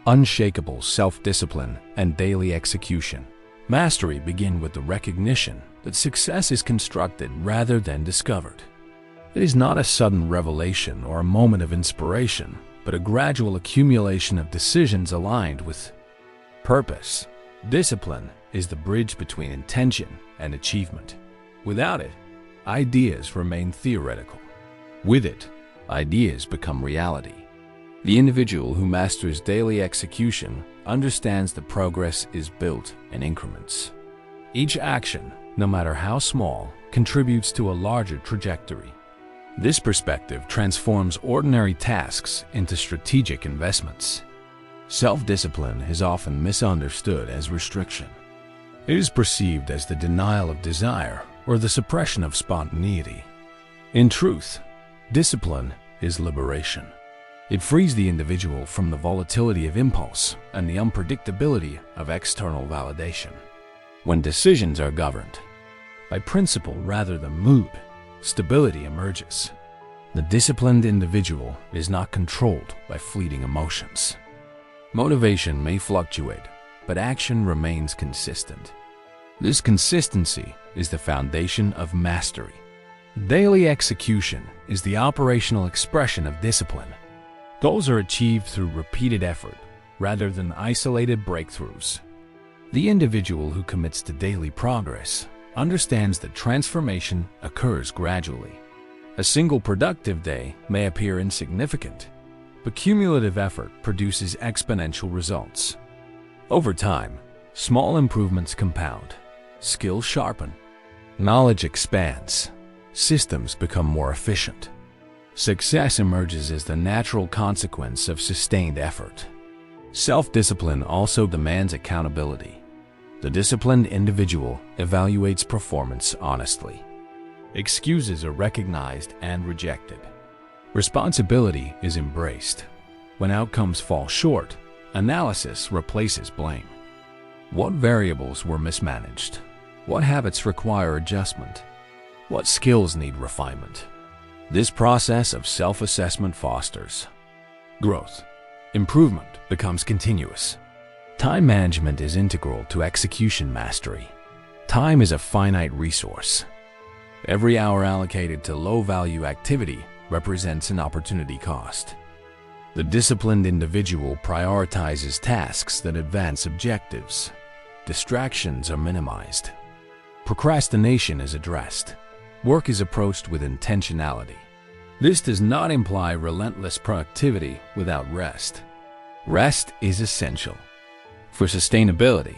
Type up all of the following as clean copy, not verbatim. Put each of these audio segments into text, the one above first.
unshakable self-discipline, and daily execution. Mastery begins with the recognition that success is constructed rather than discovered. It is not a sudden revelation or a moment of inspiration, but a gradual accumulation of decisions aligned with purpose. Discipline is the bridge between intention and achievement. Without it, ideas remain theoretical. With it, ideas become reality. The individual who masters daily execution understands that progress is built in increments. Each action, no matter how small, contributes to a larger trajectory. This perspective transforms ordinary tasks into strategic investments. Self-discipline is often misunderstood as restriction. It is perceived as the denial of desire or the suppression of spontaneity. In truth, discipline is liberation. It frees the individual from the volatility of impulse and the unpredictability of external validation. When decisions are governed by principle rather than mood, stability emerges. The disciplined individual is not controlled by fleeting emotions. Motivation may fluctuate, but action remains consistent. This consistency is the foundation of mastery. Daily execution is the operational expression of discipline. Goals are achieved through repeated effort rather than isolated breakthroughs. The individual who commits to daily progress understands that transformation occurs gradually. A single productive day may appear insignificant, but cumulative effort produces exponential results. Over time, small improvements compound, skills sharpen, knowledge expands, systems become more efficient. Success emerges as the natural consequence of sustained effort. Self-discipline also demands accountability. The disciplined individual evaluates performance honestly. Excuses are recognized and rejected. Responsibility is embraced. When outcomes fall short, analysis replaces blame. What variables were mismanaged? What habits require adjustment? What skills need refinement? This process of self-assessment fosters growth. Improvement becomes continuous. Time management is integral to execution mastery. Time is a finite resource. Every hour allocated to low-value activity represents an opportunity cost. The disciplined individual prioritizes tasks that advance objectives. Distractions are minimized. Procrastination is addressed. Work is approached with intentionality. This does not imply relentless productivity without rest. Rest is essential for sustainability.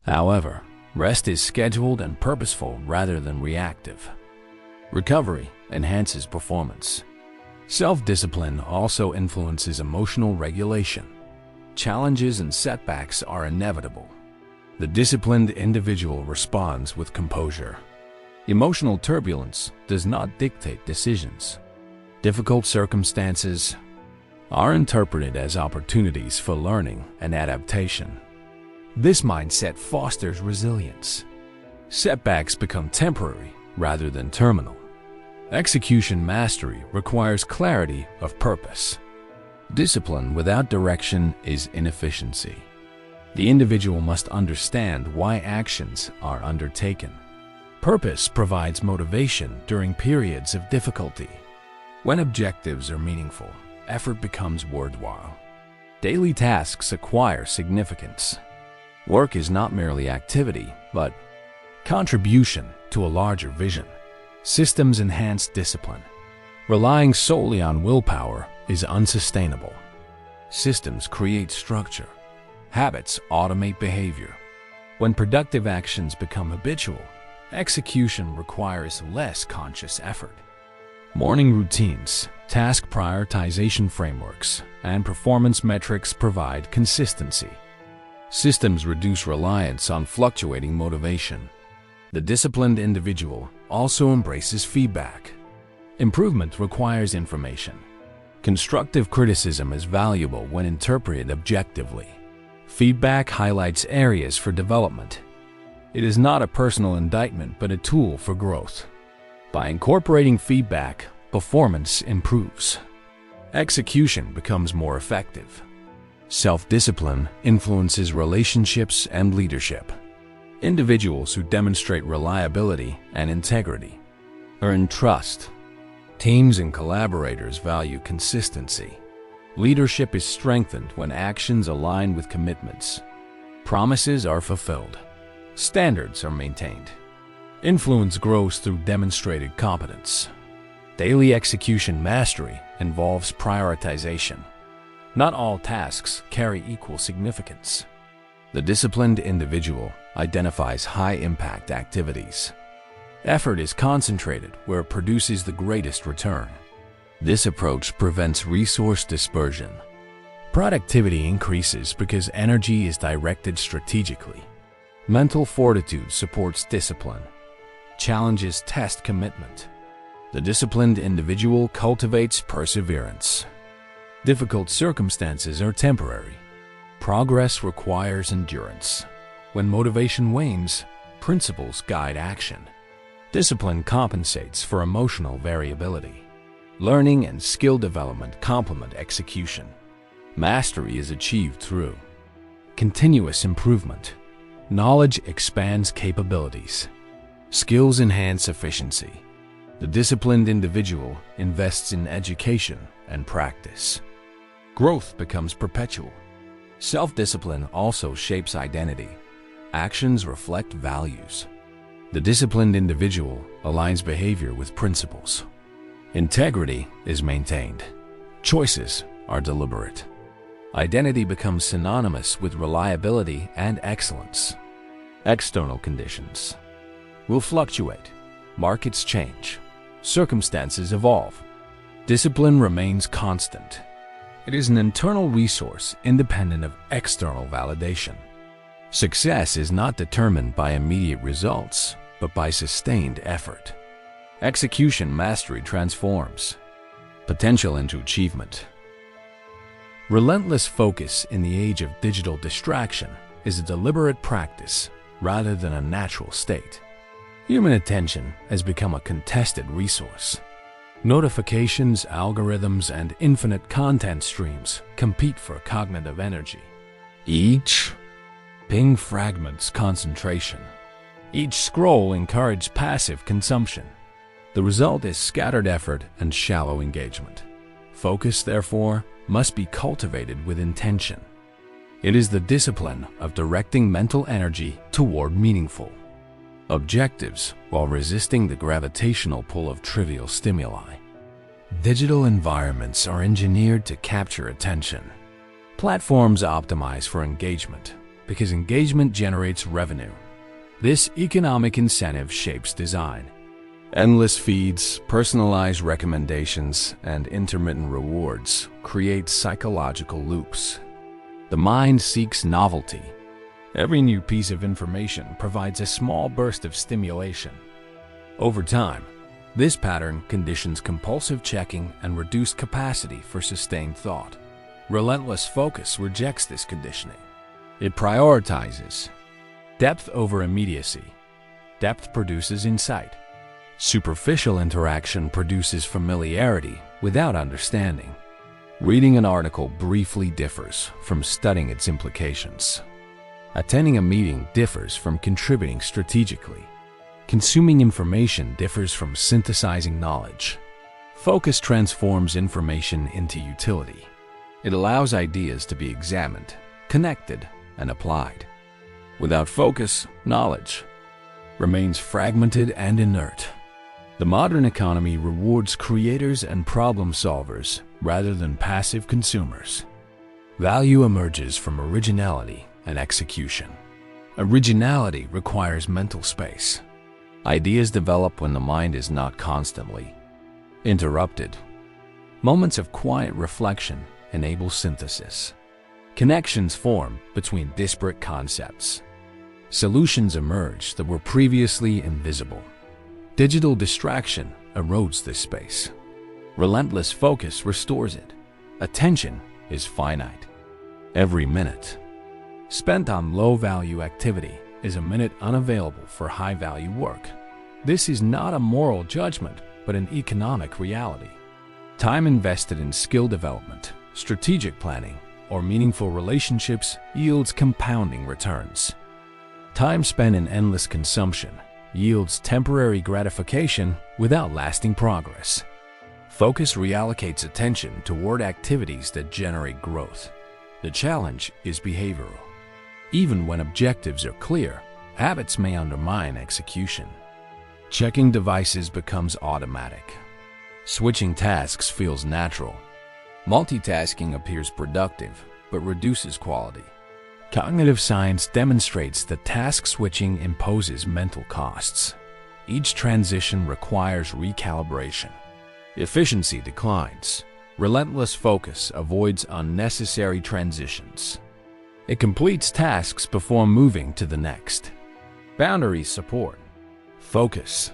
However, rest is scheduled and purposeful rather than reactive. Recovery enhances performance. Self-discipline also influences emotional regulation. Challenges and setbacks are inevitable. The disciplined individual responds with composure. Emotional turbulence does not dictate decisions. Difficult circumstances are interpreted as opportunities for learning and adaptation. This mindset fosters resilience. Setbacks become temporary rather than terminal. Execution mastery requires clarity of purpose. Discipline without direction is inefficiency. The individual must understand why actions are undertaken. Purpose provides motivation during periods of difficulty. When objectives are meaningful, effort becomes worthwhile. Daily tasks acquire significance. Work is not merely activity, but contribution to a larger vision. Systems enhance discipline. Relying solely on willpower is unsustainable. Systems create structure. Habits automate behavior. When productive actions become habitual, execution requires less conscious effort. Morning routines, task prioritization frameworks, and performance metrics provide consistency. Systems reduce reliance on fluctuating motivation. The disciplined individual also embraces feedback. Improvement requires information. Constructive criticism is valuable when interpreted objectively. Feedback highlights areas for development. It is not a personal indictment, but a tool for growth. By incorporating feedback, performance improves. Execution becomes more effective. Self-discipline influences relationships and leadership. Individuals who demonstrate reliability and integrity earn trust. Teams and collaborators value consistency. Leadership is strengthened when actions align with commitments. Promises are fulfilled. Standards are maintained. Influence grows through demonstrated competence. Daily execution mastery involves prioritization. Not all tasks carry equal significance. The disciplined individual identifies high-impact activities. Effort is concentrated where it produces the greatest return. This approach prevents resource dispersion. Productivity increases because energy is directed strategically. Mental fortitude supports discipline. Challenges test commitment. The disciplined individual cultivates perseverance. Difficult circumstances are temporary. Progress requires endurance. When motivation wanes, principles guide action. Discipline compensates for emotional variability. Learning and skill development complement execution. Mastery is achieved through continuous improvement. Knowledge expands capabilities. Skills enhance efficiency. The disciplined individual invests in education and practice. Growth becomes perpetual. Self-discipline also shapes identity. Actions reflect values. The disciplined individual aligns behavior with principles. Integrity is maintained. Choices are deliberate. Identity becomes synonymous with reliability and excellence. External conditions will fluctuate. Markets change. Circumstances evolve. Discipline remains constant. It is an internal resource independent of external validation. Success is not determined by immediate results, but by sustained effort. Execution mastery transforms potential into achievement. Relentless focus in the age of digital distraction is a deliberate practice rather than a natural state. Human attention has become a contested resource. Notifications, algorithms, and infinite content streams compete for cognitive energy. Each ping fragments concentration. Each scroll encourages passive consumption. The result is scattered effort and shallow engagement. Focus, therefore, must be cultivated with intention. It is the discipline of directing mental energy toward meaningful objectives while resisting the gravitational pull of trivial stimuli. Digital environments are engineered to capture attention. Platforms optimize for engagement because engagement generates revenue. This economic incentive shapes design. Endless feeds, personalized recommendations, and intermittent rewards create psychological loops. The mind seeks novelty. Every new piece of information provides a small burst of stimulation. Over time, this pattern conditions compulsive checking and reduced capacity for sustained thought. Relentless focus rejects this conditioning. It prioritizes depth over immediacy. Depth produces insight. Superficial interaction produces familiarity without understanding. Reading an article briefly differs from studying its implications. Attending a meeting differs from contributing strategically. Consuming information differs from synthesizing knowledge. Focus transforms information into utility. It allows ideas to be examined, connected, and applied. Without focus, knowledge remains fragmented and inert. The modern economy rewards creators and problem solvers rather than passive consumers. Value emerges from originality and execution. Originality requires mental space. Ideas develop when the mind is not constantly interrupted. Moments of quiet reflection enable synthesis. Connections form between disparate concepts. Solutions emerge that were previously invisible. Digital distraction erodes this space. Relentless focus restores it. Attention is finite. Every minute spent on low-value activity is a minute unavailable for high-value work. This is not a moral judgment, but an economic reality. Time invested in skill development, strategic planning, or meaningful relationships yields compounding returns. Time spent in endless consumption yields temporary gratification without lasting progress. Focus reallocates attention toward activities that generate growth. The challenge is behavioral. Even when objectives are clear, habits may undermine execution. Checking devices becomes automatic. Switching tasks feels natural. Multitasking appears productive, but reduces quality. Cognitive science demonstrates that task switching imposes mental costs. Each transition requires recalibration. Efficiency declines. Relentless focus avoids unnecessary transitions. It completes tasks before moving to the next. Boundaries support focus.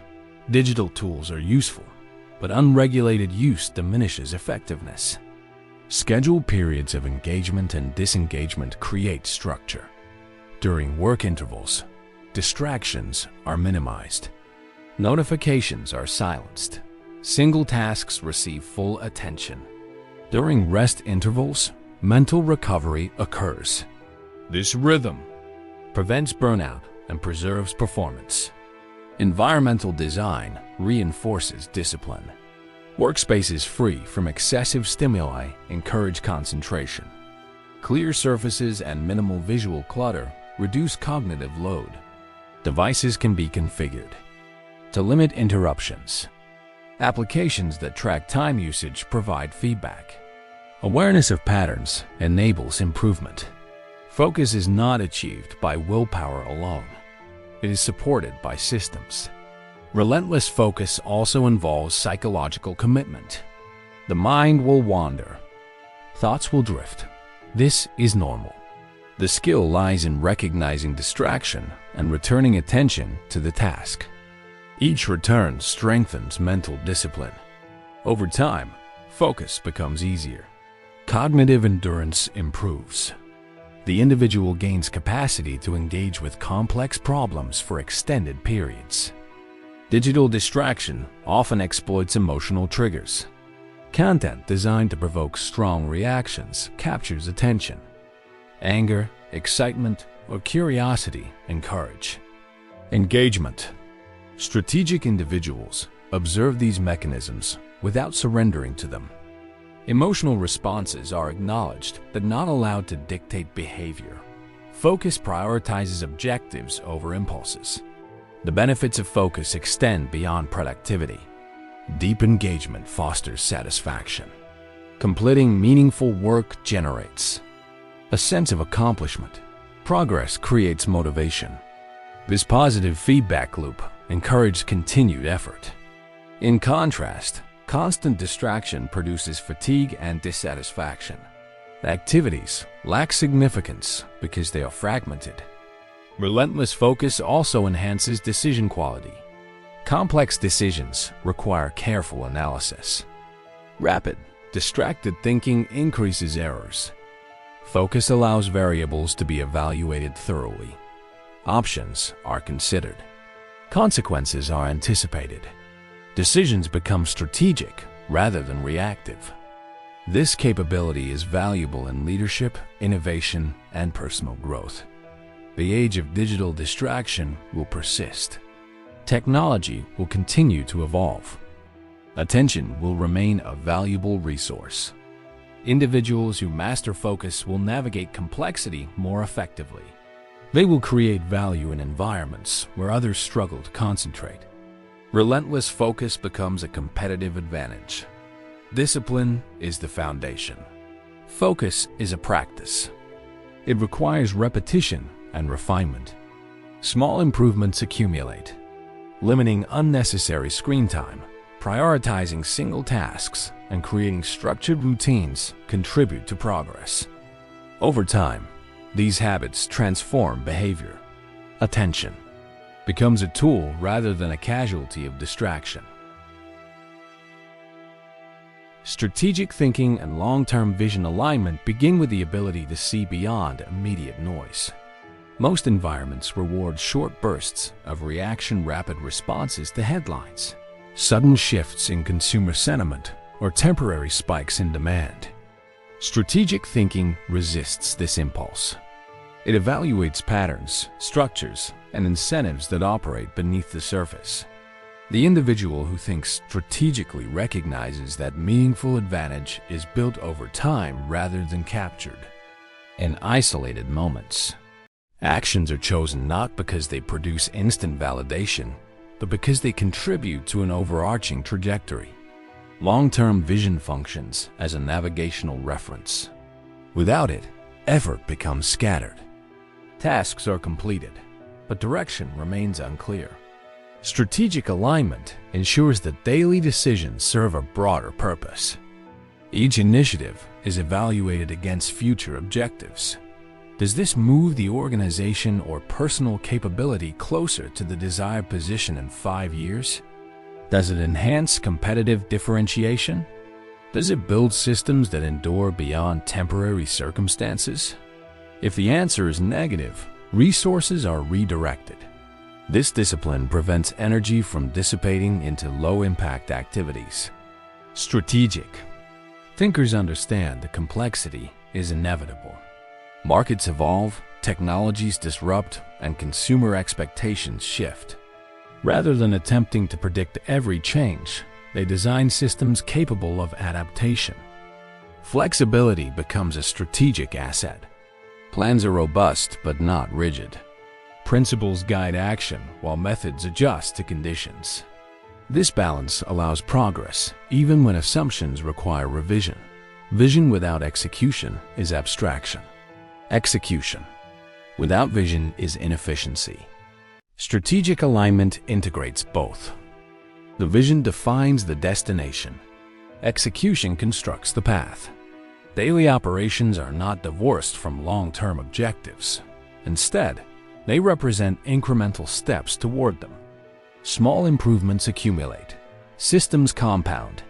Digital tools are useful, but unregulated use diminishes effectiveness. Scheduled periods of engagement and disengagement create structure. During work intervals, distractions are minimized. Notifications are silenced. Single tasks receive full attention. During rest intervals, mental recovery occurs. This rhythm prevents burnout and preserves performance. Environmental design reinforces discipline. Workspaces free from excessive stimuli encourage concentration. Clear surfaces and minimal visual clutter reduce cognitive load. Devices can be configured to limit interruptions. Applications that track time usage provide feedback. Awareness of patterns enables improvement. Focus is not achieved by willpower alone. It is supported by systems. Relentless focus also involves psychological commitment. The mind will wander. Thoughts will drift. This is normal. The skill lies in recognizing distraction and returning attention to the task. Each return strengthens mental discipline. Over time, focus becomes easier. Cognitive endurance improves. The individual gains capacity to engage with complex problems for extended periods. Digital distraction often exploits emotional triggers. Content designed to provoke strong reactions captures attention. Anger, excitement, or curiosity encourage engagement. Strategic individuals observe these mechanisms without surrendering to them. Emotional responses are acknowledged but not allowed to dictate behavior. Focus prioritizes objectives over impulses. The benefits of focus extend beyond productivity. Deep engagement fosters satisfaction. Completing meaningful work generates a sense of accomplishment. Progress creates motivation. This positive feedback loop encourages continued effort. In contrast, constant distraction produces fatigue and dissatisfaction. Activities lack significance because they are fragmented. Relentless focus also enhances decision quality. Complex decisions require careful analysis. Rapid, distracted thinking increases errors. Focus allows variables to be evaluated thoroughly. Options are considered. Consequences are anticipated. Decisions become strategic rather than reactive. This capability is valuable in leadership, innovation, and personal growth. The age of digital distraction will persist. Technology will continue to evolve. Attention will remain a valuable resource. Individuals who master focus will navigate complexity more effectively. They will create value in environments where others struggle to concentrate. Relentless focus becomes a competitive advantage. Discipline is the foundation. Focus is a practice. It requires repetition and refinement. Small improvements accumulate. Limiting unnecessary screen time, prioritizing single tasks, and creating structured routines contribute to progress. Over time, these habits transform behavior. Attention becomes a tool rather than a casualty of distraction. Strategic thinking and long-term vision alignment begin with the ability to see beyond immediate noise. Most environments reward short bursts of reaction, rapid responses to headlines, sudden shifts in consumer sentiment, or temporary spikes in demand. Strategic thinking resists this impulse. It evaluates patterns, structures, and incentives that operate beneath the surface. The individual who thinks strategically recognizes that meaningful advantage is built over time rather than captured in isolated moments. Actions are chosen not because they produce instant validation, but because they contribute to an overarching trajectory. Long-term vision functions as a navigational reference. Without it, effort becomes scattered. Tasks are completed, but direction remains unclear. Strategic alignment ensures that daily decisions serve a broader purpose. Each initiative is evaluated against future objectives. Does this move the organization or personal capability closer to the desired position in 5 years? Does it enhance competitive differentiation? Does it build systems that endure beyond temporary circumstances? If the answer is negative, resources are redirected. This discipline prevents energy from dissipating into low-impact activities. Strategic thinkers understand the complexity is inevitable. Markets evolve, technologies disrupt, and consumer expectations shift. Rather than attempting to predict every change, they design systems capable of adaptation. Flexibility becomes a strategic asset. Plans are robust but not rigid. Principles guide action while methods adjust to conditions. This balance allows progress even when assumptions require revision. Vision without execution is abstraction. Execution without vision is inefficiency. Strategic alignment integrates both. The vision defines the destination. Execution constructs the path. Daily operations are not divorced from long-term objectives. Instead, they represent incremental steps toward them. Small improvements accumulate. Systems compound.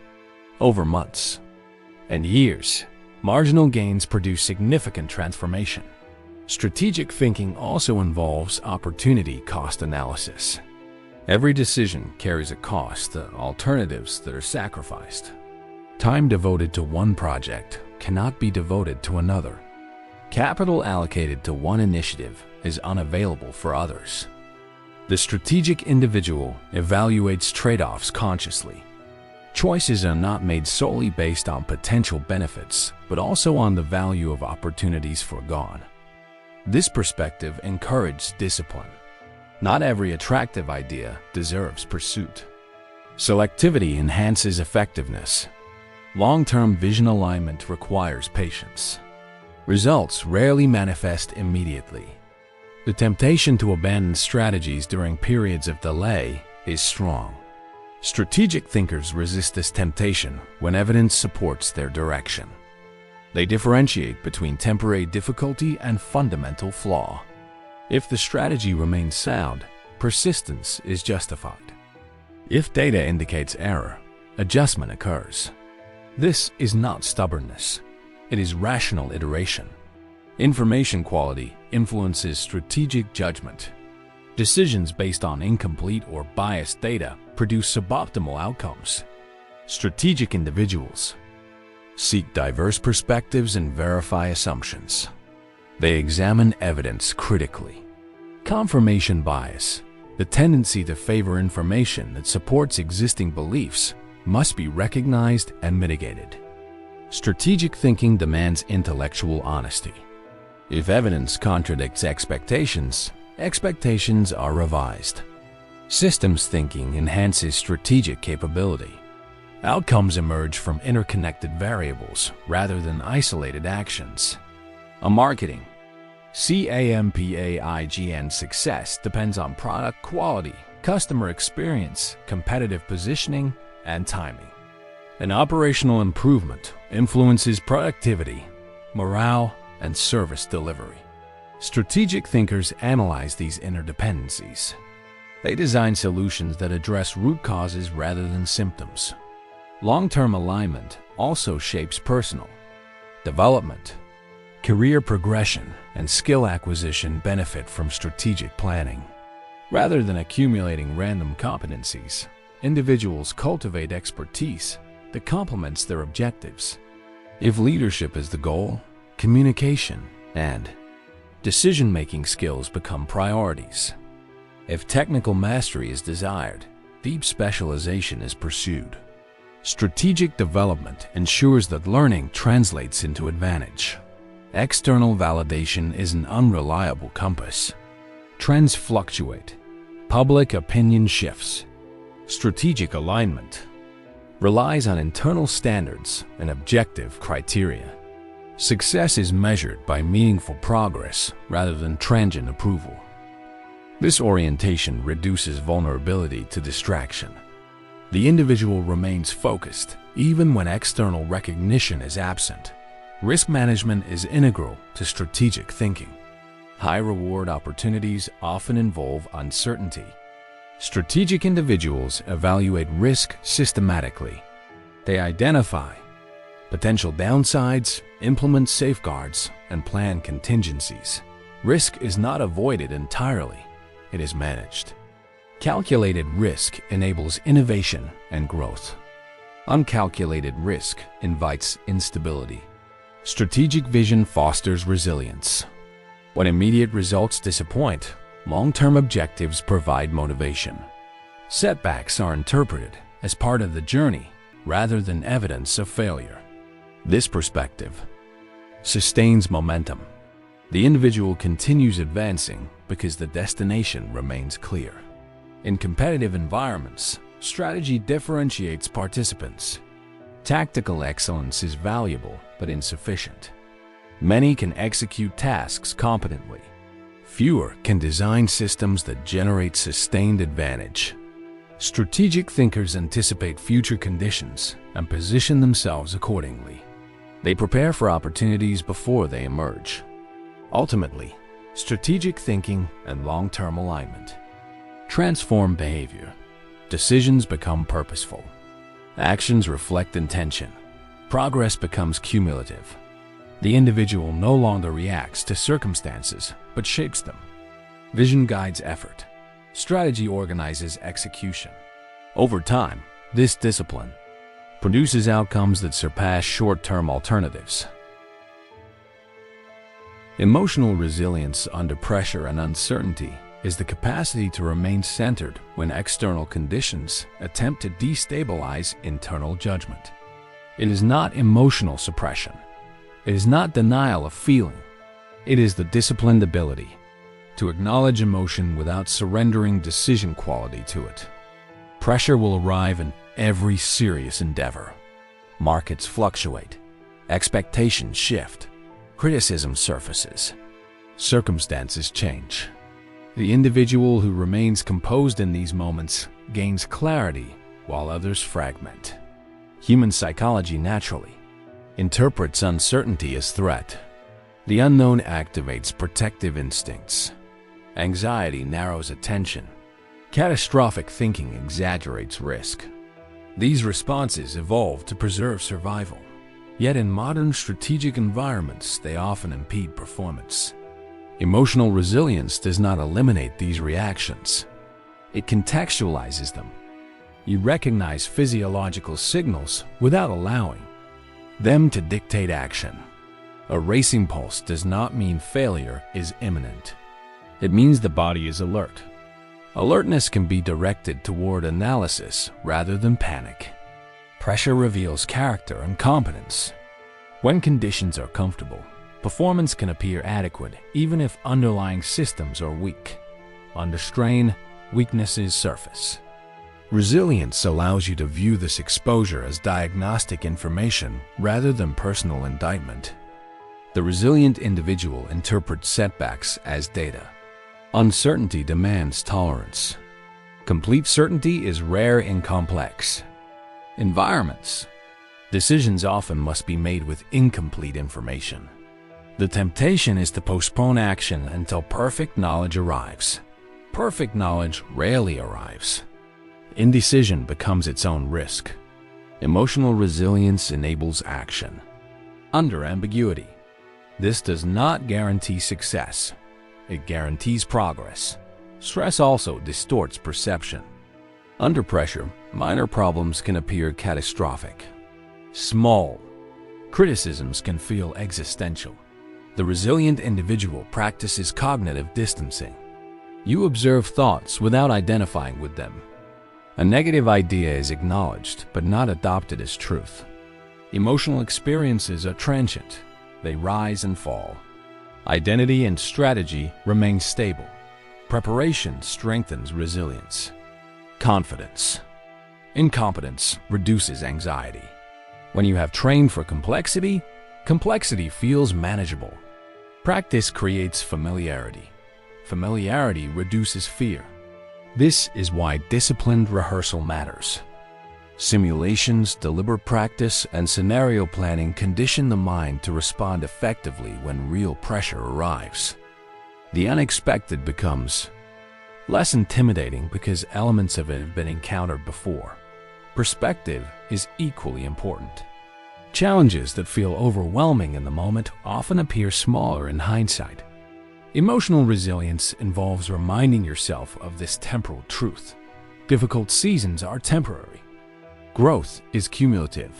Over months and years, marginal gains produce significant transformation. Strategic thinking also involves opportunity cost analysis. Every decision carries a cost, alternatives that are sacrificed. Time devoted to one project cannot be devoted to another. Capital allocated to one initiative is unavailable for others. The strategic individual evaluates trade-offs consciously. Choices are not made solely based on potential benefits, but also on the value of opportunities foregone. This perspective encourages discipline. Not every attractive idea deserves pursuit. Selectivity enhances effectiveness. Long-term vision alignment requires patience. Results rarely manifest immediately. The temptation to abandon strategies during periods of delay is strong. Strategic thinkers resist this temptation when evidence supports their direction. They differentiate between temporary difficulty and fundamental flaw. If the strategy remains sound, persistence is justified. If data indicates error, adjustment occurs. This is not stubbornness. It is rational iteration. Information quality influences strategic judgment. Decisions based on incomplete or biased data produce suboptimal outcomes. Strategic individuals seek diverse perspectives and verify assumptions. They examine evidence critically. Confirmation bias, the tendency to favor information that supports existing beliefs, must be recognized and mitigated. Strategic thinking demands intellectual honesty. If evidence contradicts expectations, expectations are revised. Systems thinking enhances strategic capability. Outcomes emerge from interconnected variables rather than isolated actions. A marketing CAMPAIGN success depends on product quality, customer experience, competitive positioning, and timing. An operational improvement influences productivity, morale, and service delivery. Strategic thinkers analyze these interdependencies. They design solutions that address root causes rather than symptoms. Long-term alignment also shapes personal development. Career progression and skill acquisition benefit from strategic planning. Rather than accumulating random competencies, individuals cultivate expertise that complements their objectives. If leadership is the goal, communication and decision-making skills become priorities. If technical mastery is desired, deep specialization is pursued. Strategic development ensures that learning translates into advantage. External validation is an unreliable compass. Trends fluctuate. Public opinion shifts. Strategic alignment relies on internal standards and objective criteria. Success is measured by meaningful progress rather than transient approval. This orientation reduces vulnerability to distraction. The individual remains focused even when external recognition is absent. Risk management is integral to strategic thinking. High-reward opportunities often involve uncertainty. Strategic individuals evaluate risk systematically. They identify potential downsides, implement safeguards, and plan contingencies. Risk is not avoided entirely, it is managed. Calculated risk enables innovation and growth. Uncalculated risk invites instability. Strategic vision fosters resilience. When immediate results disappoint, long-term objectives provide motivation. Setbacks are interpreted as part of the journey rather than evidence of failure. This perspective sustains momentum. The individual continues advancing because the destination remains clear. In competitive environments, strategy differentiates participants. Tactical excellence is valuable but insufficient. Many can execute tasks competently. Fewer can design systems that generate sustained advantage. Strategic thinkers anticipate future conditions and position themselves accordingly. They prepare for opportunities before they emerge. Ultimately, strategic thinking and long-term alignment transform behavior. Decisions become purposeful. Actions reflect intention. Progress becomes cumulative. The individual no longer reacts to circumstances, but shapes them. Vision guides effort. Strategy organizes execution. Over time, this discipline produces outcomes that surpass short-term alternatives. Emotional resilience under pressure and uncertainty is the capacity to remain centered when external conditions attempt to destabilize internal judgment. It is not emotional suppression. It is not denial of feeling. It is the disciplined ability to acknowledge emotion without surrendering decision quality to it. Pressure will arrive in every serious endeavor. Markets fluctuate. Expectations shift. Criticism surfaces. Circumstances change. The individual who remains composed in these moments gains clarity while others fragment. Human psychology naturally interprets uncertainty as threat. The unknown activates protective instincts. Anxiety narrows attention. Catastrophic thinking exaggerates risk. These responses evolve to preserve survival. Yet in modern strategic environments, they often impede performance. Emotional resilience does not eliminate these reactions. It contextualizes them. You recognize physiological signals without allowing them to dictate action. A racing pulse does not mean failure is imminent. It means the body is alert. Alertness can be directed toward analysis rather than panic. Pressure reveals character and competence. When conditions are comfortable, performance can appear adequate even if underlying systems are weak. Under strain, weaknesses surface. Resilience allows you to view this exposure as diagnostic information rather than personal indictment. The resilient individual interprets setbacks as data. Uncertainty demands tolerance. Complete certainty is rare in complex environments. Decisions often must be made with incomplete information. The temptation is to postpone action until perfect knowledge arrives. Perfect knowledge rarely arrives. Indecision becomes its own risk. Emotional resilience enables action under ambiguity. This does not guarantee success. It guarantees progress. Stress also distorts perception. Under pressure, minor problems can appear catastrophic. Small Criticisms can feel existential. The resilient individual practices cognitive distancing. You observe thoughts without identifying with them. A negative idea is acknowledged but not adopted as truth. Emotional experiences are transient. They rise and fall. Identity and strategy remain stable. Preparation strengthens resilience. Confidence. Incompetence reduces anxiety. When you have trained for complexity, complexity feels manageable. Practice creates familiarity. Familiarity reduces fear. This is why disciplined rehearsal matters. Simulations, deliberate practice, and scenario planning condition the mind to respond effectively when real pressure arrives. The unexpected becomes less intimidating because elements of it have been encountered before. Perspective is equally important. Challenges that feel overwhelming in the moment often appear smaller in hindsight. Emotional resilience involves reminding yourself of this temporal truth. Difficult seasons are temporary. Growth is cumulative.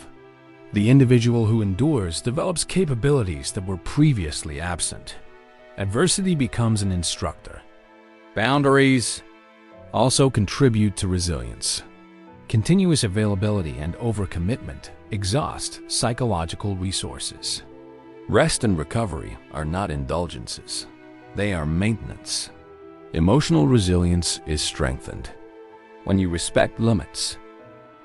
The individual who endures develops capabilities that were previously absent. Adversity becomes an instructor. Boundaries also contribute to resilience. Continuous availability and overcommitment exhaust psychological resources. Rest and recovery are not indulgences. They are maintenance. Emotional resilience is strengthened when you respect limits.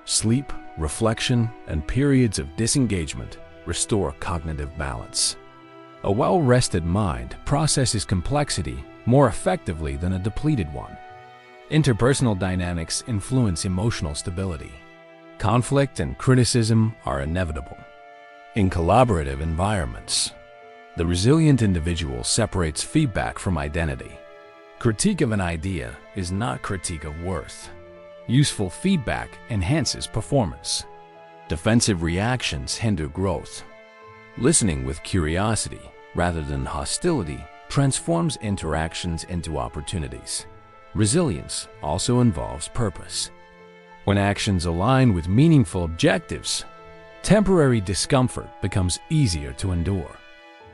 Sleep, reflection, and periods of disengagement restore cognitive balance. A well-rested mind processes complexity more effectively than a depleted one. Interpersonal dynamics influence emotional stability. Conflict and criticism are inevitable. In collaborative environments, the resilient individual separates feedback from identity. Critique of an idea is not critique of worth. Useful feedback enhances performance. Defensive reactions hinder growth. Listening with curiosity rather than hostility transforms interactions into opportunities. Resilience also involves purpose. When actions align with meaningful objectives, temporary discomfort becomes easier to endure.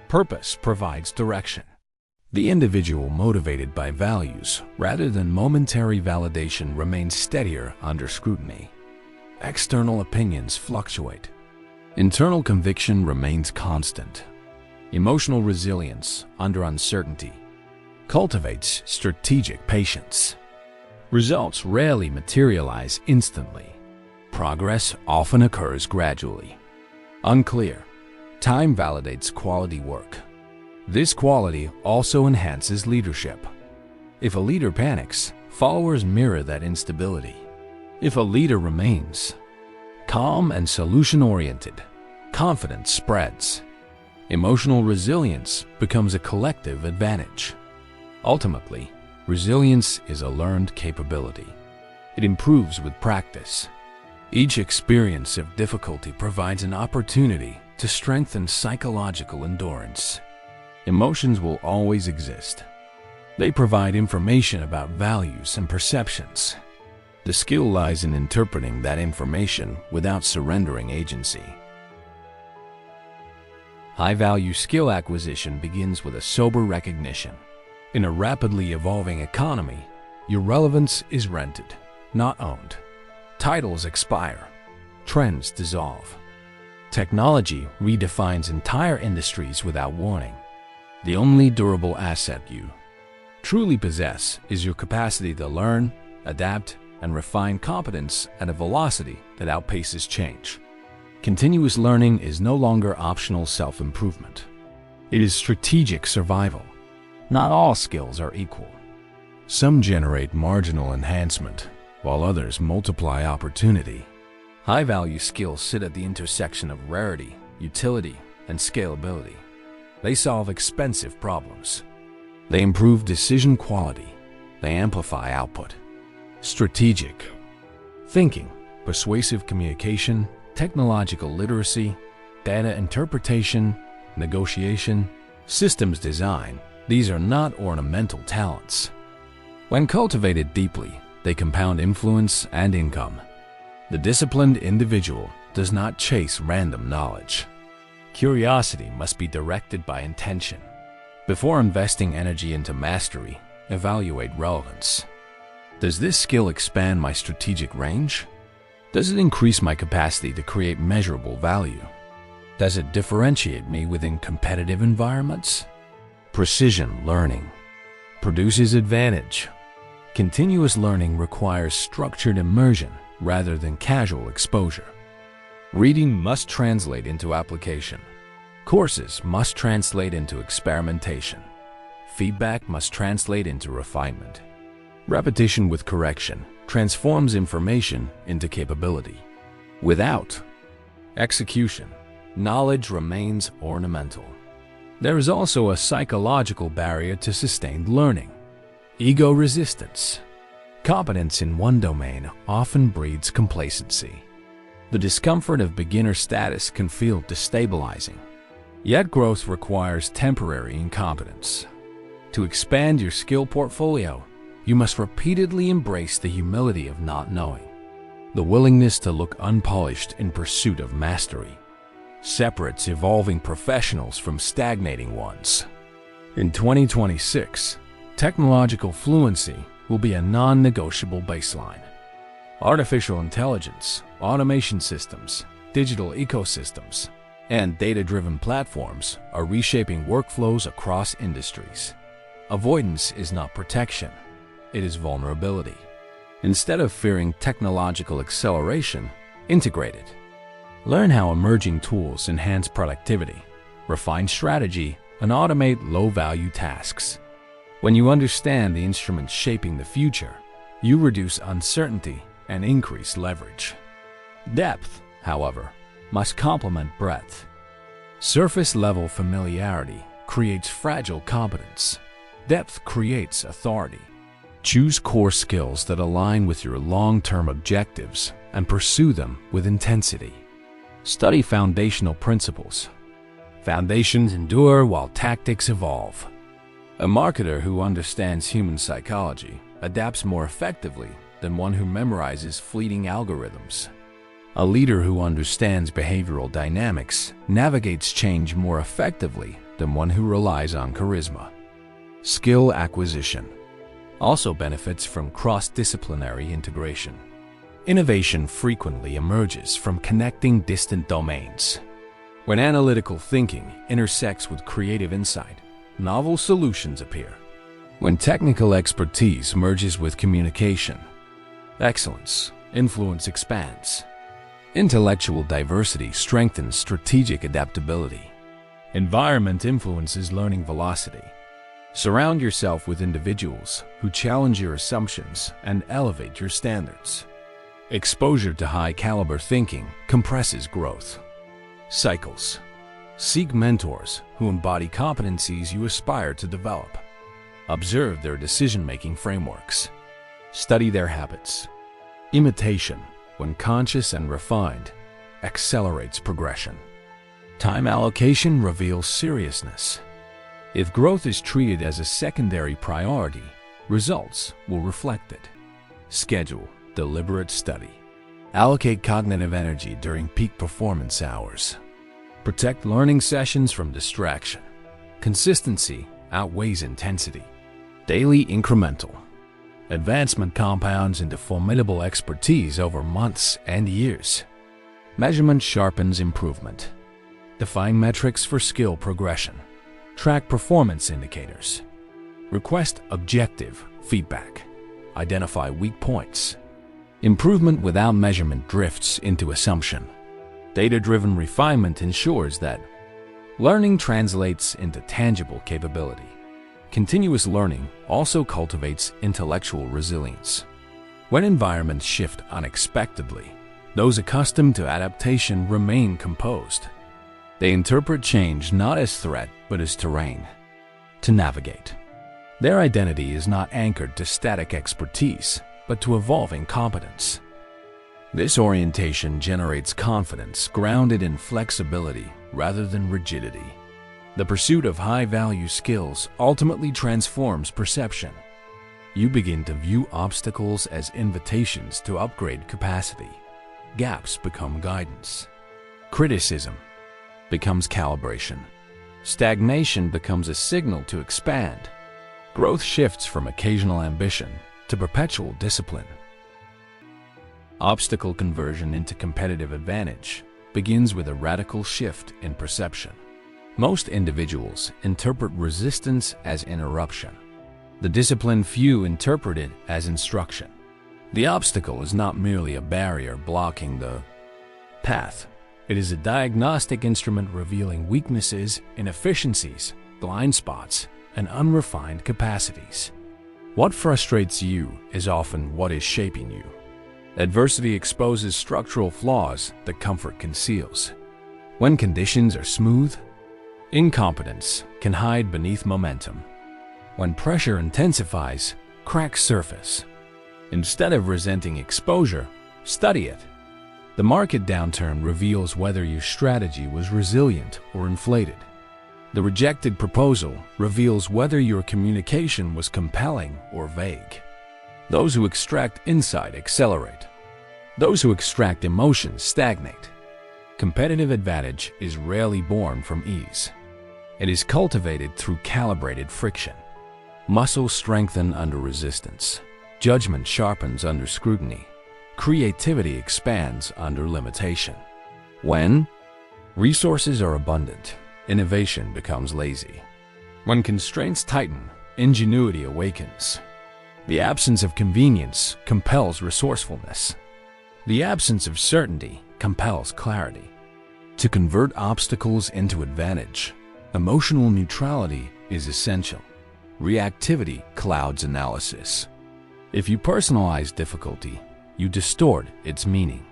Purpose provides direction. The individual motivated by values rather than momentary validation remains steadier under scrutiny. External opinions fluctuate. Internal conviction remains constant. Emotional resilience under uncertainty cultivates strategic patience. Results rarely materialize instantly. Progress often occurs gradually. Unclear. Time validates quality work. This quality also enhances leadership. If a leader panics, followers mirror that instability. If a leader remains calm and solution-oriented, confidence spreads. Emotional resilience becomes a collective advantage. Ultimately, resilience is a learned capability. It improves with practice. Each experience of difficulty provides an opportunity to strengthen psychological endurance. Emotions will always exist. They provide information about values and perceptions. The skill lies in interpreting that information without surrendering agency. High-value skill acquisition begins with a sober recognition. In a rapidly evolving economy, your relevance is rented, not owned. Titles expire. Trends dissolve. Technology redefines entire industries without warning. The only durable asset you truly possess is your capacity to learn, adapt, and refine competence at a velocity that outpaces change. Continuous learning is no longer optional self-improvement. It is strategic survival. Not all skills are equal. Some generate marginal enhancement, while others multiply opportunity. High-value skills sit at the intersection of rarity, utility, and scalability. They solve expensive problems. They improve decision quality. They amplify output. Strategic thinking, persuasive communication, technological literacy, data interpretation, negotiation, systems design. These are not ornamental talents. When cultivated deeply, they compound influence and income. The disciplined individual does not chase random knowledge. Curiosity must be directed by intention. Before investing energy into mastery, evaluate relevance. Does this skill expand my strategic range? Does it increase my capacity to create measurable value? Does it differentiate me within competitive environments? Precision learning produces advantage. Continuous learning requires structured immersion rather than casual exposure. Reading must translate into application. Courses must translate into experimentation. Feedback must translate into refinement. Repetition with correction transforms information into capability. Without execution, knowledge remains ornamental. There is also a psychological barrier to sustained learning: ego resistance. Competence in one domain often breeds complacency. The discomfort of beginner status can feel destabilizing. Yet growth requires temporary incompetence. To expand your skill portfolio, you must repeatedly embrace the humility of not knowing, the willingness to look unpolished in pursuit of mastery. Separates evolving professionals from stagnating ones. In 2026, technological fluency will be a non-negotiable baseline. Artificial intelligence, automation systems, digital ecosystems, and data-driven platforms are reshaping workflows across industries. Avoidance is not protection, it is vulnerability. Instead of fearing technological acceleration, integrate it. Learn how emerging tools enhance productivity, refine strategy, and automate low-value tasks. When you understand the instruments shaping the future, you reduce uncertainty and increase leverage. Depth, however, must complement breadth. Surface-level familiarity creates fragile competence. Depth creates authority. Choose core skills that align with your long-term objectives and pursue them with intensity. Study foundational principles. Foundations endure while tactics evolve. A marketer who understands human psychology adapts more effectively than one who memorizes fleeting algorithms. A leader who understands behavioral dynamics navigates change more effectively than one who relies on charisma. Skill acquisition also benefits from cross-disciplinary integration. Innovation frequently emerges from connecting distant domains. When analytical thinking intersects with creative insight, novel solutions appear. When technical expertise merges with communication, influence expands. Intellectual diversity strengthens strategic adaptability. Environment influences learning velocity. Surround yourself with individuals who challenge your assumptions and elevate your standards. Exposure to high-caliber thinking compresses growth. Cycles. Seek mentors who embody competencies you aspire to develop. Observe their decision-making frameworks. Study their habits. Imitation, when conscious and refined, accelerates progression. Time allocation reveals seriousness. If growth is treated as a secondary priority, results will reflect it. Schedule deliberate study. Allocate cognitive energy during peak performance hours. Protect learning sessions from distraction. Consistency outweighs intensity. Daily incremental. Advancement compounds into formidable expertise over months and years. Measurement sharpens improvement. Define metrics for skill progression. Track performance indicators. Request objective feedback. Identify weak points. Improvement without measurement drifts into assumption. Data-driven refinement ensures that learning translates into tangible capability. Continuous learning also cultivates intellectual resilience. When environments shift unexpectedly, those accustomed to adaptation remain composed. They interpret change not as threat but as terrain to navigate. Their identity is not anchored to static expertise, but to evolving competence. This orientation generates confidence grounded in flexibility rather than rigidity. The pursuit of high-value skills ultimately transforms perception. You begin to view obstacles as invitations to upgrade capacity. Gaps become guidance. Criticism. becomes calibration. Stagnation becomes a signal to expand. Growth shifts from occasional ambition to perpetual discipline. Obstacle conversion into competitive advantage begins with a radical shift in perception. Most individuals interpret resistance as interruption. The disciplined few interpret it as instruction. The obstacle is not merely a barrier blocking the path. It is a diagnostic instrument revealing weaknesses, inefficiencies, blind spots, and unrefined capacities. What frustrates you is often what is shaping you. Adversity exposes structural flaws that comfort conceals. When conditions are smooth, incompetence can hide beneath momentum. When pressure intensifies, cracks surface. Instead of resenting exposure, study it. The market downturn reveals whether your strategy was resilient or inflated. The rejected proposal reveals whether your communication was compelling or vague. Those who extract insight accelerate. Those who extract emotion stagnate. Competitive advantage is rarely born from ease. It is cultivated through calibrated friction. Muscles strengthen under resistance. Judgment sharpens under scrutiny. Creativity expands under limitation. When resources are abundant, innovation becomes lazy. When constraints tighten, ingenuity awakens. The absence of convenience compels resourcefulness. The absence of certainty compels clarity. To convert obstacles into advantage, emotional neutrality is essential. Reactivity clouds analysis. If you personalize difficulty, you distort its meaning.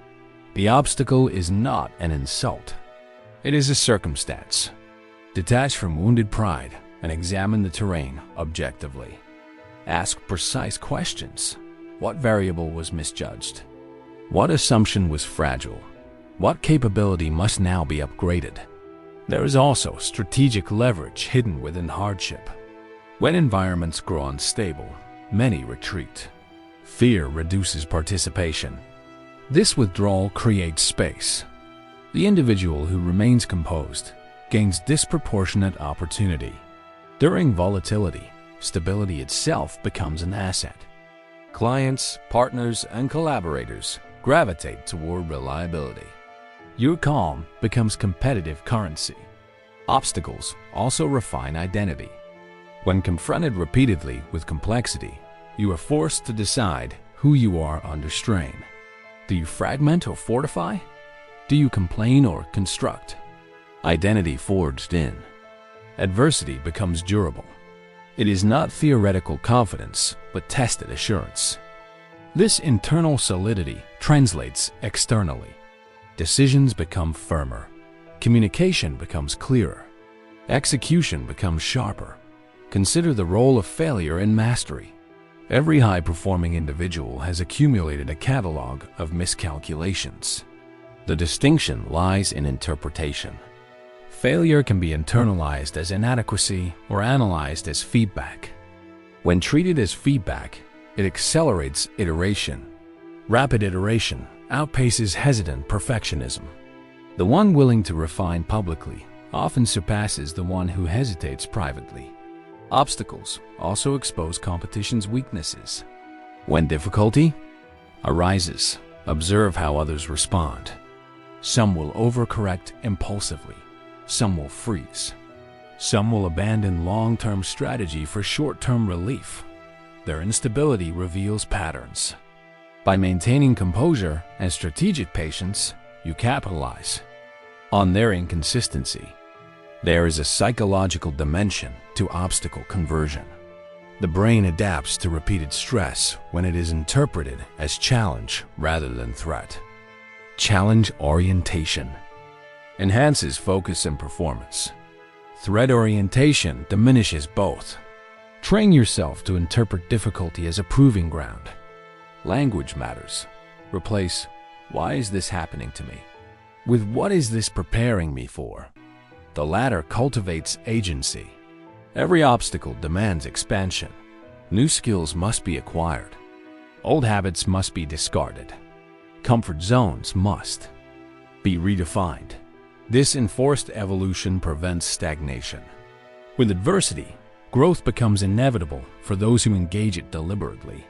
The obstacle is not an insult. It is a circumstance. Detach from wounded pride and examine the terrain objectively. Ask precise questions. What variable was misjudged? What assumption was fragile? What capability must now be upgraded? There is also strategic leverage hidden within hardship. When environments grow unstable, many retreat. Fear reduces participation. This withdrawal creates space. The individual who remains composed gains disproportionate opportunity. During volatility, stability itself becomes an asset. Clients, partners, and collaborators gravitate toward reliability. Your calm becomes competitive currency. Obstacles also refine identity. When confronted repeatedly with complexity, you are forced to decide who you are under strain. Do you fragment or fortify? Do you complain or construct? Identity forged in. Adversity becomes durable. It is not theoretical confidence, but tested assurance. This internal solidity translates externally. Decisions become firmer. Communication becomes clearer. Execution becomes sharper. Consider the role of failure in mastery. Every high-performing individual has accumulated a catalog of miscalculations. The distinction lies in interpretation. Failure can be internalized as inadequacy or analyzed as feedback. When treated as feedback, it accelerates iteration. Rapid iteration outpaces hesitant perfectionism. The one willing to refine publicly often surpasses the one who hesitates privately. Obstacles also expose competition's weaknesses. When difficulty arises, observe how others respond. Some will overcorrect impulsively. Some will freeze. Some will abandon long-term strategy for short-term relief. Their instability reveals patterns. By maintaining composure and strategic patience, you capitalize on their inconsistency. There is a psychological dimension to obstacle conversion. The brain adapts to repeated stress when it is interpreted as challenge rather than threat. Challenge orientation enhances focus and performance. Threat orientation diminishes both. Train yourself to interpret difficulty as a proving ground. Language matters. Replace, "Why is this happening to me?" with "What is this preparing me for?" The latter cultivates agency. Every obstacle demands expansion. New skills must be acquired. Old habits must be discarded. Comfort zones must be redefined. This enforced evolution prevents stagnation. With adversity, growth becomes inevitable for those who engage it deliberately.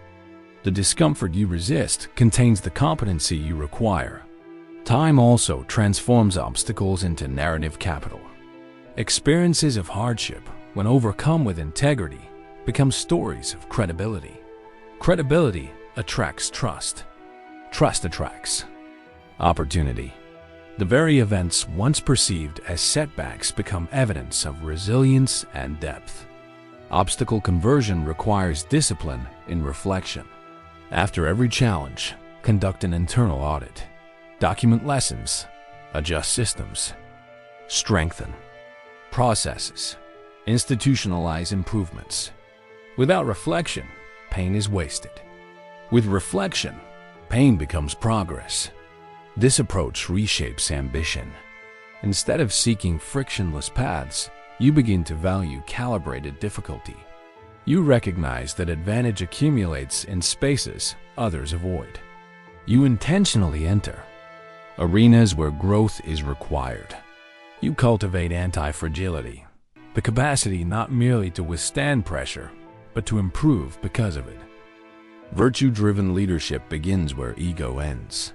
The discomfort you resist contains the competency you require. Time also transforms obstacles into narrative capital. Experiences of hardship, when overcome with integrity, become stories of credibility. Credibility attracts trust. Trust attracts opportunity. The very events once perceived as setbacks become evidence of resilience and depth. Obstacle conversion requires discipline in reflection. After every challenge, conduct an internal audit. Document lessons, adjust systems, strengthen processes, institutionalize improvements. Without reflection, pain is wasted. With reflection, pain becomes progress. This approach reshapes ambition. Instead of seeking frictionless paths, you begin to value calibrated difficulty. You recognize that advantage accumulates in spaces others avoid. You intentionally enter arenas where growth is required. You cultivate anti-fragility, the capacity not merely to withstand pressure, but to improve because of it. Virtue-driven leadership begins where ego ends.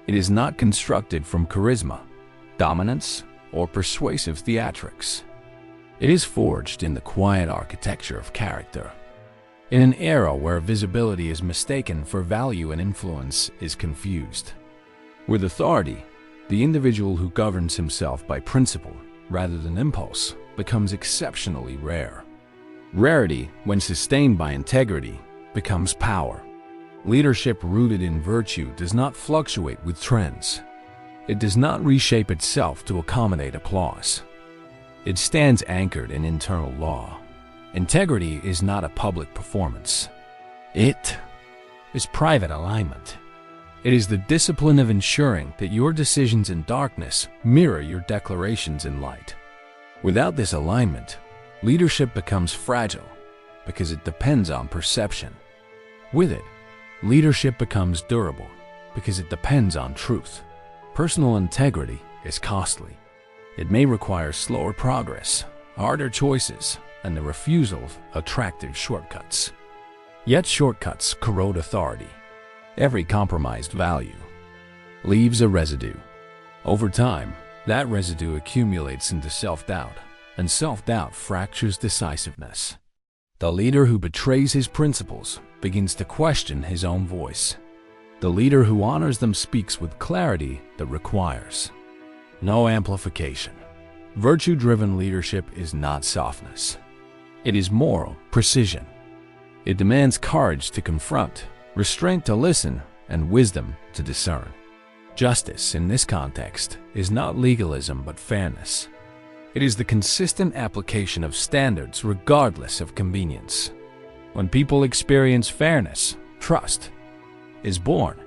It is not constructed from charisma, dominance, or persuasive theatrics. It is forged in the quiet architecture of character. In an era where visibility is mistaken for value and influence is confused. With authority, the individual who governs himself by principle rather than impulse becomes exceptionally rare. Rarity, when sustained by integrity, becomes power. Leadership rooted in virtue does not fluctuate with trends. It does not reshape itself to accommodate applause. It stands anchored in internal law. Integrity is not a public performance. It is private alignment. It is the discipline of ensuring that your decisions in darkness mirror your declarations in light. Without this alignment, leadership becomes fragile because it depends on perception. With it, leadership becomes durable because it depends on truth. Personal integrity is costly. It may require slower progress, harder choices, and the refusal of attractive shortcuts. Yet shortcuts corrode authority. Every compromised value leaves a residue. Over time, that residue accumulates into self-doubt, and self-doubt fractures decisiveness. The leader who betrays his principles begins to question his own voice. The leader who honors them speaks with clarity that requires no amplification. Virtue-driven leadership is not softness. It is moral precision. It demands courage to confront, restraint to listen, and wisdom to discern. Justice, in this context, is not legalism but fairness. It is the consistent application of standards regardless of convenience. When people experience fairness, trust is born.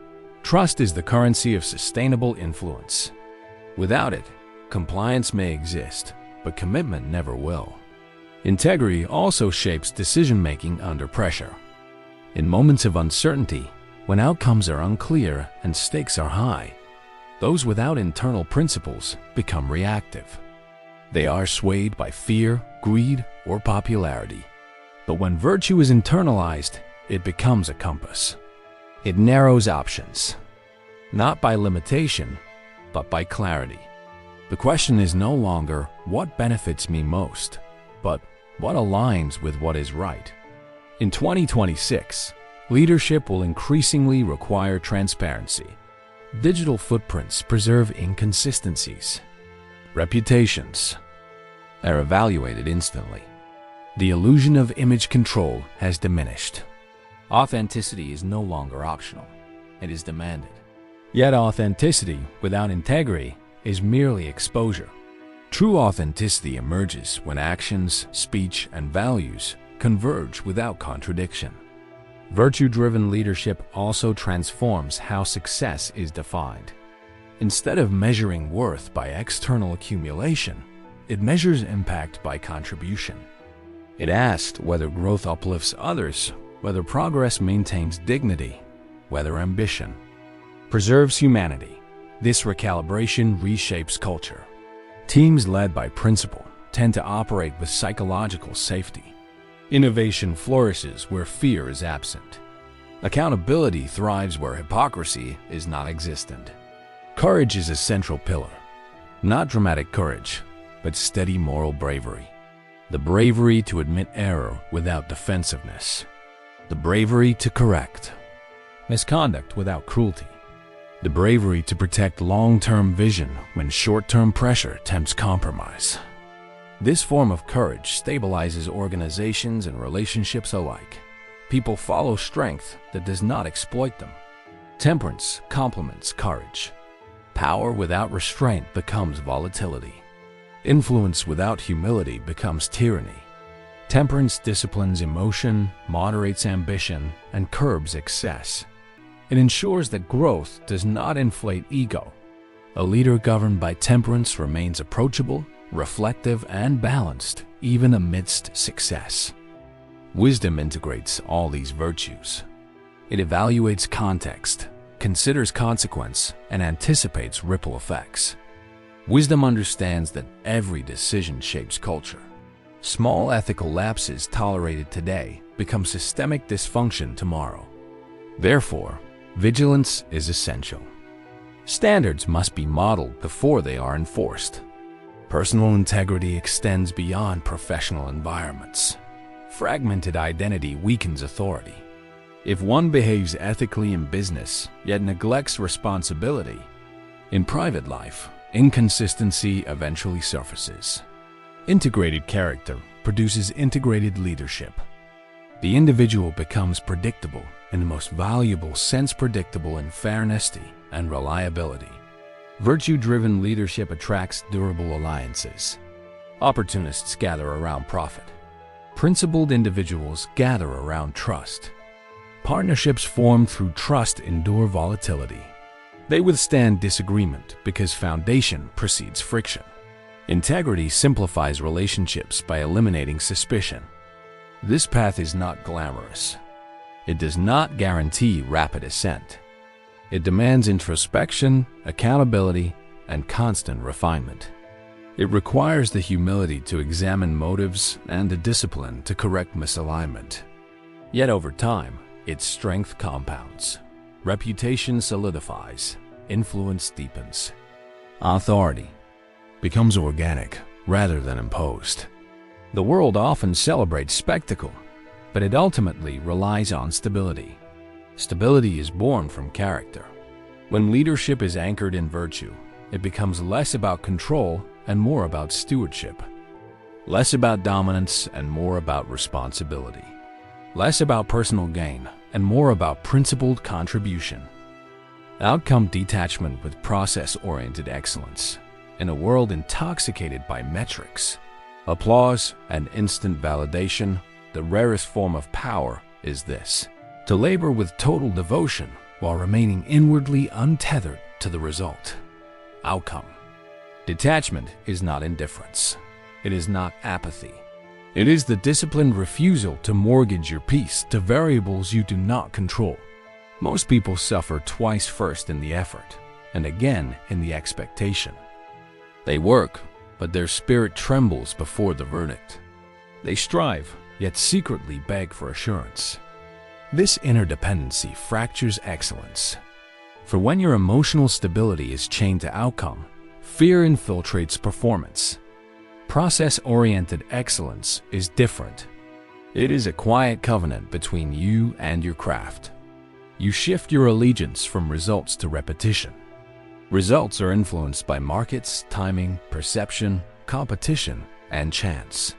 Trust is the currency of sustainable influence. Without it, compliance may exist, but commitment never will. Integrity also shapes decision-making under pressure. In moments of uncertainty, when outcomes are unclear and stakes are high, those without internal principles become reactive. They are swayed by fear, greed, or popularity. But when virtue is internalized, it becomes a compass. It narrows options, not by limitation, but by clarity. The question is no longer what benefits me most, but what aligns with what is right. In 2026, leadership will increasingly require transparency. Digital footprints preserve inconsistencies. Reputations are evaluated instantly. The illusion of image control has diminished. Authenticity is no longer optional. It is demanded. Yet authenticity without integrity is merely exposure. True authenticity emerges when actions, speech, and values converge without contradiction. Virtue-driven leadership also transforms how success is defined. Instead of measuring worth by external accumulation, it measures impact by contribution. It asks whether growth uplifts others, whether progress maintains dignity, whether ambition preserves humanity. This recalibration reshapes culture. Teams led by principle tend to operate with psychological safety. Innovation flourishes where fear is absent. Accountability thrives where hypocrisy is not existent. Courage is a central pillar. Not dramatic courage, but steady moral bravery. The bravery to admit error without defensiveness. The bravery to correct misconduct without cruelty. The bravery to protect long-term vision when short-term pressure tempts compromise. This form of courage stabilizes organizations and relationships alike. People follow strength that does not exploit them. Temperance complements courage. Power without restraint becomes volatility. Influence without humility becomes tyranny. Temperance disciplines emotion, moderates ambition, and curbs excess. It ensures that growth does not inflate ego. A leader governed by temperance remains approachable, reflective, and balanced, even amidst success. Wisdom integrates all these virtues. It evaluates context, considers consequence, and anticipates ripple effects. Wisdom understands that every decision shapes culture. Small ethical lapses tolerated today become systemic dysfunction tomorrow. Therefore, vigilance is essential. Standards must be modeled before they are enforced. Personal integrity extends beyond professional environments. Fragmented identity weakens authority. If one behaves ethically in business, yet neglects responsibility, in private life, inconsistency eventually surfaces. Integrated character produces integrated leadership. The individual becomes predictable in the most valuable sense, predictable in fairness and reliability. Virtue-driven leadership attracts durable alliances. Opportunists gather around profit. Principled individuals gather around trust. Partnerships formed through trust endure volatility. They withstand disagreement because foundation precedes friction. Integrity simplifies relationships by eliminating suspicion. This path is not glamorous. It does not guarantee rapid ascent. It demands introspection, accountability, and constant refinement. It requires the humility to examine motives and the discipline to correct misalignment. Yet over time, its strength compounds. Reputation solidifies. Influence deepens. Authority becomes organic rather than imposed. The world often celebrates spectacle, but it ultimately relies on stability. Stability is born from character. When leadership is anchored in virtue, it becomes less about control and more about stewardship. Less about dominance and more about responsibility. Less about personal gain and more about principled contribution. Outcome detachment with process-oriented excellence. In a world intoxicated by metrics, applause, and instant validation, the rarest form of power is this: to labor with total devotion while remaining inwardly untethered to the result. Outcome. Detachment is not indifference. It is not apathy. It is the disciplined refusal to mortgage your peace to variables you do not control. Most people suffer twice, first in the effort and again in the expectation. They work, but their spirit trembles before the verdict. They strive, yet secretly beg for assurance. This interdependency fractures excellence. For when your emotional stability is chained to outcome, fear infiltrates performance. Process-oriented excellence is different. It is a quiet covenant between you and your craft. You shift your allegiance from results to repetition. Results are influenced by markets, timing, perception, competition, and chance.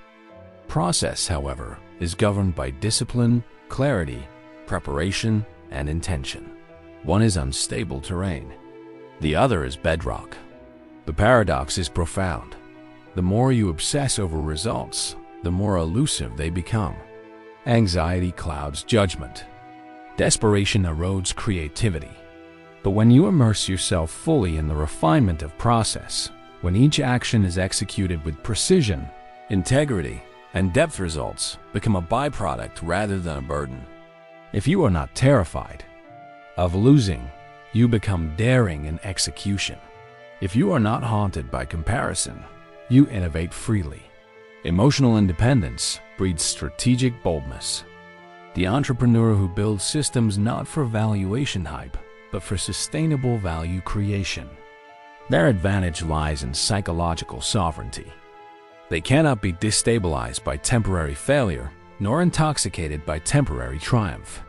Process, however, is governed by discipline, clarity, preparation, and intention. One is unstable terrain. The other is bedrock. The paradox is profound. The more you obsess over results, the more elusive they become. Anxiety clouds judgment. Desperation erodes creativity. But when you immerse yourself fully in the refinement of process, when each action is executed with precision, integrity, and depth, results become a byproduct rather than a burden. If you are not terrified of losing, you become daring in execution. If you are not haunted by comparison, you innovate freely. Emotional independence breeds strategic boldness. The entrepreneur who builds systems not for valuation hype, but for sustainable value creation. Their advantage lies in psychological sovereignty. They cannot be destabilized by temporary failure, nor intoxicated by temporary triumph.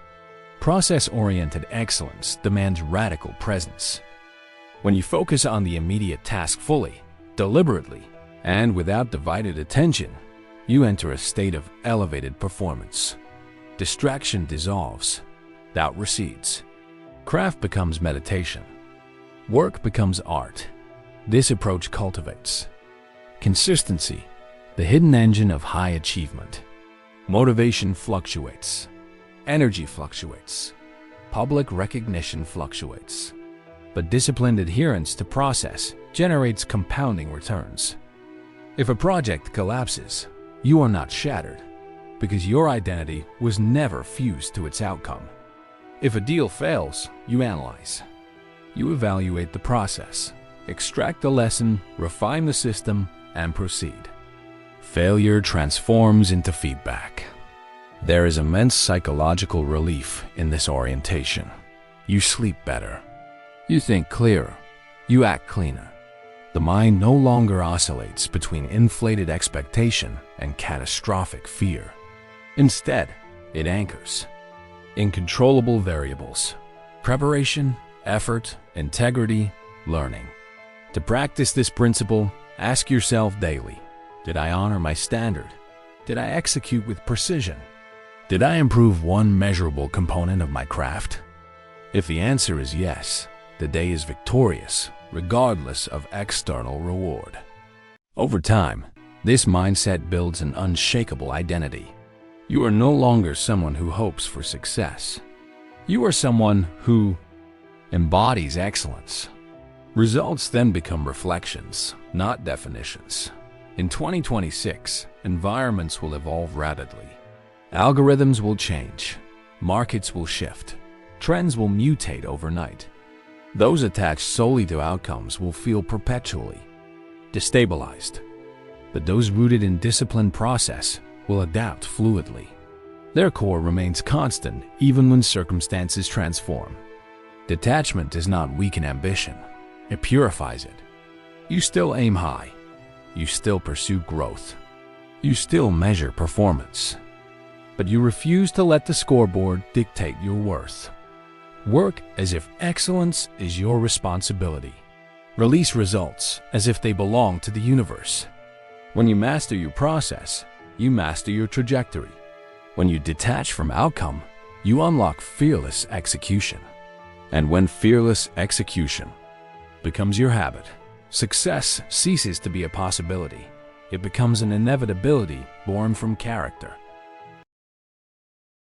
Process-oriented excellence demands radical presence. When you focus on the immediate task fully, deliberately, and without divided attention, you enter a state of elevated performance. Distraction dissolves, doubt recedes. Craft becomes meditation. Work becomes art. This approach cultivates consistency, the hidden engine of high achievement. Motivation fluctuates. Energy fluctuates. Public recognition fluctuates. But disciplined adherence to process generates compounding returns. If a project collapses, you are not shattered, because your identity was never fused to its outcome. If a deal fails, you analyze. You evaluate the process, extract the lesson, refine the system, and proceed. Failure transforms into feedback. There is immense psychological relief in this orientation. You sleep better. You think clearer. You act cleaner. The mind no longer oscillates between inflated expectation and catastrophic fear. Instead, it anchors in controllable variables: preparation, effort, integrity, learning. To practice this principle, ask yourself daily: did I honor my standard? Did I execute with precision? Did I improve one measurable component of my craft? If the answer is yes, the day is victorious, regardless of external reward. Over time, this mindset builds an unshakable identity. You are no longer someone who hopes for success. You are someone who embodies excellence. Results then become reflections, not definitions. In 2026, environments will evolve rapidly. Algorithms will change. Markets will shift. Trends will mutate overnight. Those attached solely to outcomes will feel perpetually destabilized. But those rooted in disciplined process will adapt fluidly. Their core remains constant even when circumstances transform. Detachment does not weaken ambition. It purifies it. You still aim high. You still pursue growth. You still measure performance. But you refuse to let the scoreboard dictate your worth. Work as if excellence is your responsibility. Release results as if they belong to the universe. When you master your process, you master your trajectory. When you detach from outcome, you unlock fearless execution. And when fearless execution becomes your habit, success ceases to be a possibility. It becomes an inevitability born from character.